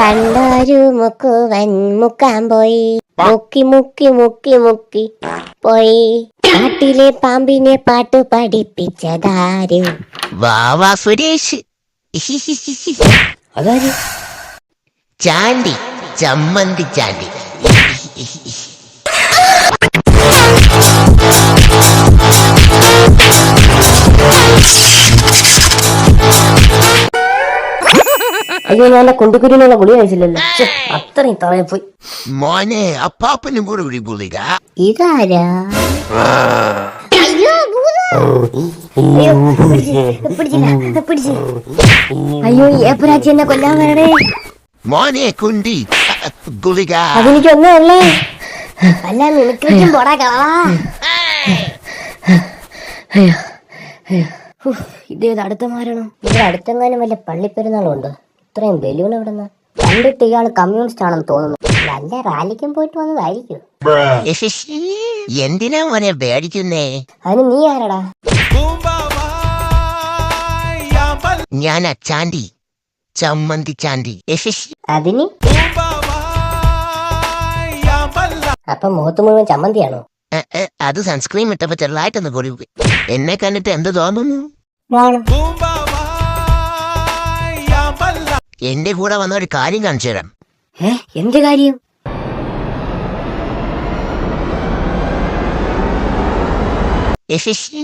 പണ്ടൊരു മുക്കുവൻ മുക്കാൻ പോയി, മുക്കി മുക്കി മുക്കി മുക്കി പോയി. കാട്ടിലെ പാമ്പിനെ പാട്ട് പഠിപ്പിച്ചതാര്? വാവാ സുരേഷ്. അതാര്? ചാണ്ടി, ചമ്മന്തി ചാണ്ടി. അയ്യോ, ഞാൻ കുണ്ടിക്കുരുന്നുള്ള ഗുളി കഴിച്ചില്ലല്ലോ. അത്രയും തറയെ പോയി. മോനെ, അപ്പാപ്പനും കൂടെ ഒരു ഗുളിക. ഇതാരാ? അയ്യോ, ഏപ്പരാച്ചി എന്നെ കൊല്ലാൻ വരണേ. മോനെ കുണ്ടി ഗുളിക. അതെനിക്കൊന്നേ അല്ല, നിനക്കും പോടാ കളവാ. ഇതേത് അടുത്ത മാരണം? ഇവിടെ അടുത്തെങ്ങാനും വല്ല പള്ളിപ്പെരുന്നാളുണ്ടോ? ഇത്രയും ബലൂൺ എവിടെന്ന്? കണ്ടിട്ട് ഇയാള് കമ്മ്യൂണിസ്റ്റ് ആണെന്ന് തോന്നുന്നു. നല്ല റാലിക്കും പോയിട്ട് വന്നതായിരിക്കും. എന്തിനാ മോനെ പേടിക്കുന്നേ? അതിന് നീ ആരടാ? ഞാൻ ചാണ്ടി, ചമ്മന്തി ചാണ്ടി. അതിന് അപ്പൊ മുഖത്ത് മുഴുവൻ ചമ്മന്തിയാണോ? അത് സൺസ്ക്രീൻ ഇട്ടപ്പോ ചെറുതായിട്ടൊന്ന് പൊടി. എന്നെ കണ്ടിട്ട് എന്ത് തോന്നുന്നു? എന്റെ കൂടെ വന്ന ഒരു കാര്യം കാണിച്ചു തരാം. എന്ത് കാര്യം? യശസ്വി